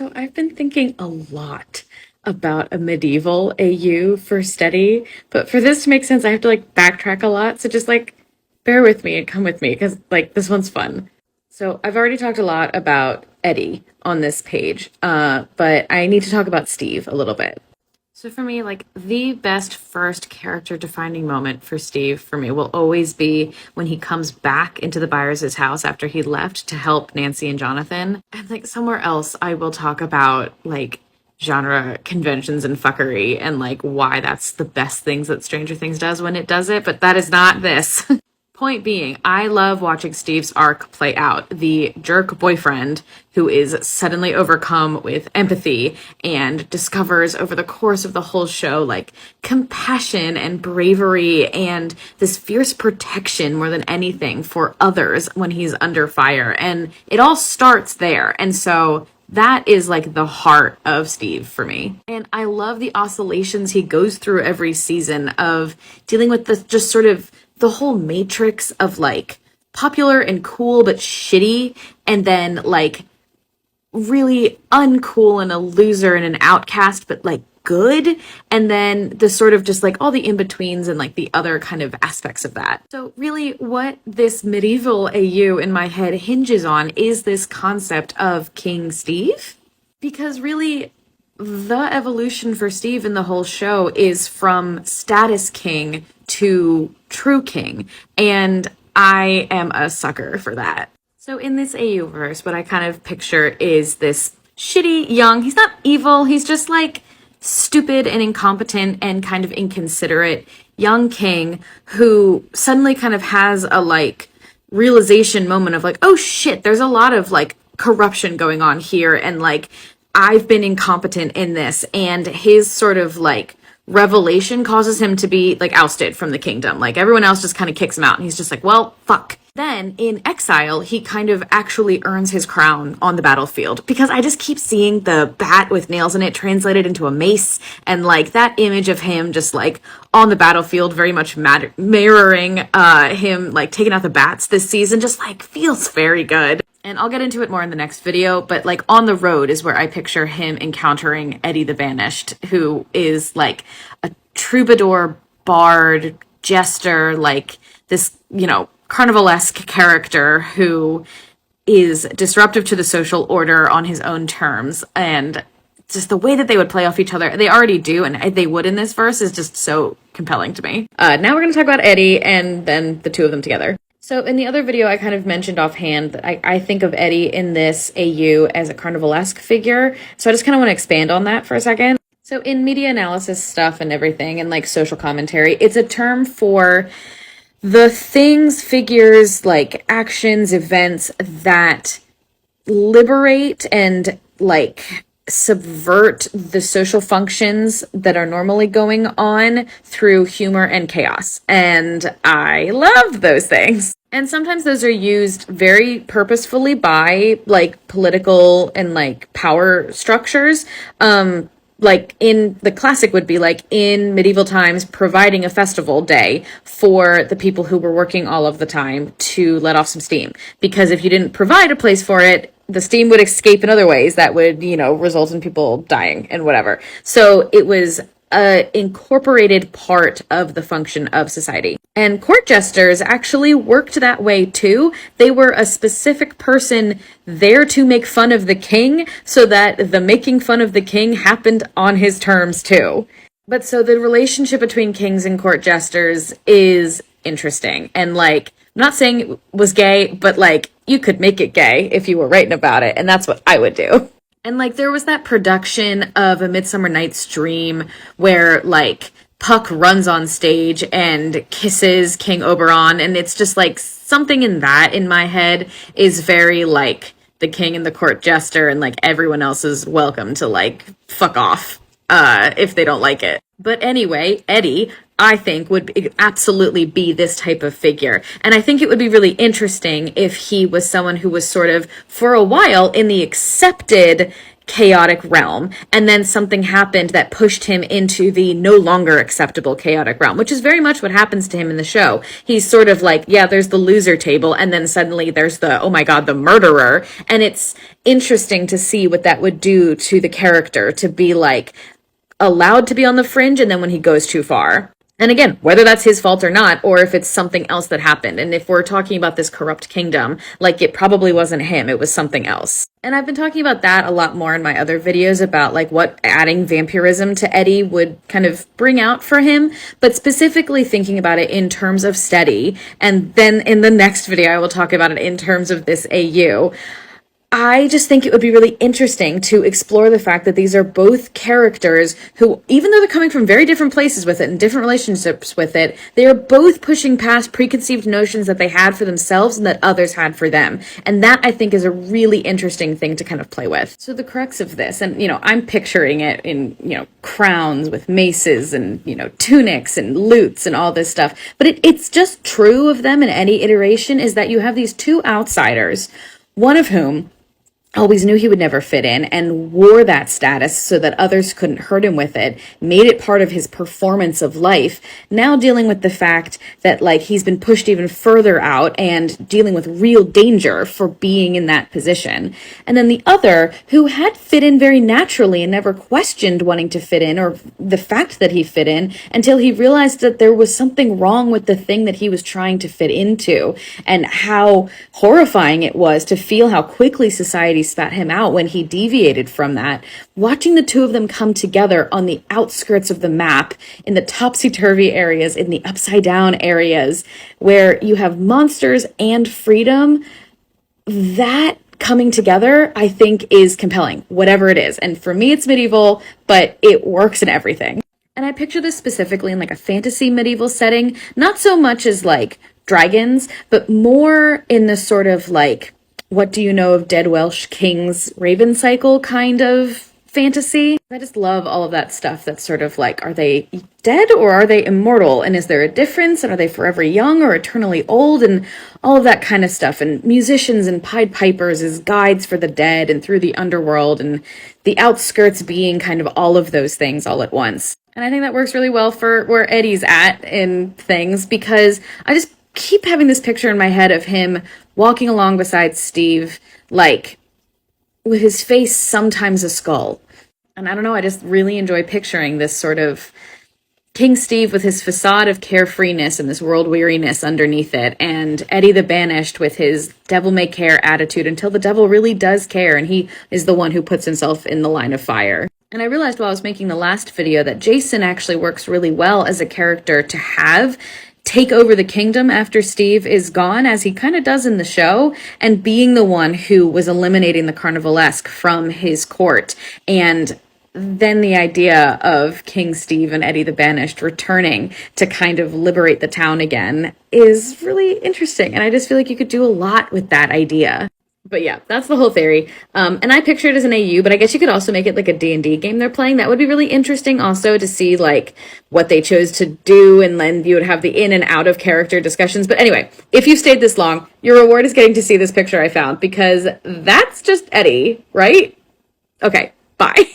So I've been thinking a lot about a medieval AU for Steddie, but for this to make sense, I have to backtrack a lot. So just bear with me and come with me because this one's fun. So I've already talked a lot about Eddie on this page, but I need to talk about Steve a little bit. So for me, the best first character defining moment for Steve for me will always be when he comes back into the Byers' house after he left to help Nancy and Jonathan. And somewhere else, I will talk about genre conventions and fuckery and why that's the best things that Stranger Things does when it does it, but that is not this. Point being, I love watching Steve's arc play out. The jerk boyfriend who is suddenly overcome with empathy and discovers over the course of the whole show, compassion and bravery and this fierce protection more than anything for others when he's under fire. And it all starts there. And so that is the heart of Steve for me. And I love the oscillations he goes through every season of dealing with the just sort of the whole matrix of popular and cool but shitty, and then really uncool and a loser and an outcast but good, and then the sort of just all the in-betweens and the other kind of aspects of that. So really what this medieval AU in my head hinges on is this concept of King Steve, because really the evolution for Steve in the whole show is from status king to true king, and I am a sucker for that. So in this AU verse, what I kind of picture is this shitty young, he's not evil, he's just stupid and incompetent and kind of inconsiderate young king who suddenly kind of has a realization moment of oh shit, there's a lot of corruption going on here, and I've been incompetent in this, and his sort of revelation causes him to be ousted from the kingdom. Everyone else just kind of kicks him out, and he's just well, fuck. Then in exile, he kind of actually earns his crown on the battlefield, because I just keep seeing the bat with nails in it translated into a mace, and that image of him just on the battlefield very much mirroring him taking out the bats this season just feels very good. And I'll get into it more in the next video, but on the road is where I picture him encountering Eddie the Banished, who is a troubadour, bard, jester, this, carnivalesque character who is disruptive to the social order on his own terms. And just the way that they would play off each other, they already do, and they would in this verse, is just so compelling to me. Now we're going to talk about Eddie and then the two of them together. So in the other video, I kind of mentioned offhand that I think of Eddie in this AU as a carnivalesque figure. So I just kind of want to expand on that for a second. So in media analysis stuff and everything and social commentary, it's a term for the things, figures, actions, events that liberate and subvert the social functions that are normally going on through humor and chaos. And I love those things. And sometimes those are used very purposefully by political and power structures. In the classic would be in medieval times, providing a festival day for the people who were working all of the time to let off some steam. Because if you didn't provide a place for it, the steam would escape in other ways that would, result in people dying and whatever. So it was an incorporated part of the function of society. And court jesters actually worked that way too. They were a specific person there to make fun of the king, so that the making fun of the king happened on his terms too. But so the relationship between kings and court jesters is interesting. And I'm not saying it was gay, but you could make it gay if you were writing about it, and that's what I would do. And there was that production of A Midsummer Night's Dream where Puck runs on stage and kisses King Oberon, and it's just something in that in my head is very the king and the court jester, and everyone else is welcome to fuck off if they don't like it. But anyway, Eddie, I think, would absolutely be this type of figure. And I think it would be really interesting if he was someone who was sort of, for a while, in the accepted chaotic realm, and then something happened that pushed him into the no longer acceptable chaotic realm, which is very much what happens to him in the show. He's sort of like, yeah, there's the loser table, and then suddenly there's the, oh my god, the murderer. And it's interesting to see what that would do to the character, to be like allowed to be on the fringe, and then when he goes too far. And again, whether that's his fault or not, or if it's something else that happened. And if we're talking about this corrupt kingdom, like it probably wasn't him, it was something else. And I've been talking about that a lot more in my other videos about like what adding vampirism to Eddie would kind of bring out for him, but specifically thinking about it in terms of Steddie. And then in the next video, I will talk about it in terms of this AU. I just think it would be really interesting to explore the fact that these are both characters who, even though they're coming from very different places with it and different relationships with it, they are both pushing past preconceived notions that they had for themselves and that others had for them. And that, I think, is a really interesting thing to kind of play with. So the crux of this, and, I'm picturing it in, crowns with maces and, tunics and lutes and all this stuff. But it's just true of them in any iteration, is that you have these two outsiders, one of whom always knew he would never fit in and wore that status so that others couldn't hurt him with it, made it part of his performance of life, now dealing with the fact that like he's been pushed even further out and dealing with real danger for being in that position. And then the other, who had fit in very naturally and never questioned wanting to fit in or the fact that he fit in until he realized that there was something wrong with the thing that he was trying to fit into, and how horrifying it was to feel how quickly society spat him out when he deviated from that. Watching the two of them come together on the outskirts of the map, in the topsy-turvy areas, in the upside-down areas, where you have monsters and freedom, that coming together, I think, is compelling, whatever it is. And for me, it's medieval, but it works in everything. And I picture this specifically in like a fantasy medieval setting, not so much as like dragons, but more in the sort of like, what do you know of dead Welsh kings Raven cycle kind of fantasy? I just love all of that stuff that's sort of like, are they dead or are they immortal? And is there a difference? And are they forever young or eternally old? And all of that kind of stuff. And musicians and Pied Pipers as guides for the dead and through the underworld, and the outskirts being kind of all of those things all at once. And I think that works really well for where Eddie's at in things, because I just keep having this picture in my head of him walking along beside Steve, like, with his face sometimes a skull. And I don't know, I just really enjoy picturing this sort of King Steve with his facade of carefreeness and this world weariness underneath it, and Eddie the Banished with his devil may care attitude until the devil really does care, and he is the one who puts himself in the line of fire. And I realized while I was making the last video that Jason actually works really well as a character to have take over the kingdom after Steve is gone, as he kind of does in the show, and being the one who was eliminating the Carnivalesque from his court. And then the idea of King Steve and Eddie the Banished returning to kind of liberate the town again is really interesting. And I just feel like you could do a lot with that idea. But yeah, that's the whole theory. And I picture it as an AU, but I guess you could also make it like a D&D game they're playing. That would be really interesting also to see like what they chose to do, and then you would have the in and out of character discussions. But anyway, if you stayed this long, your reward is getting to see this picture I found, because that's just Eddie, right? Okay, bye.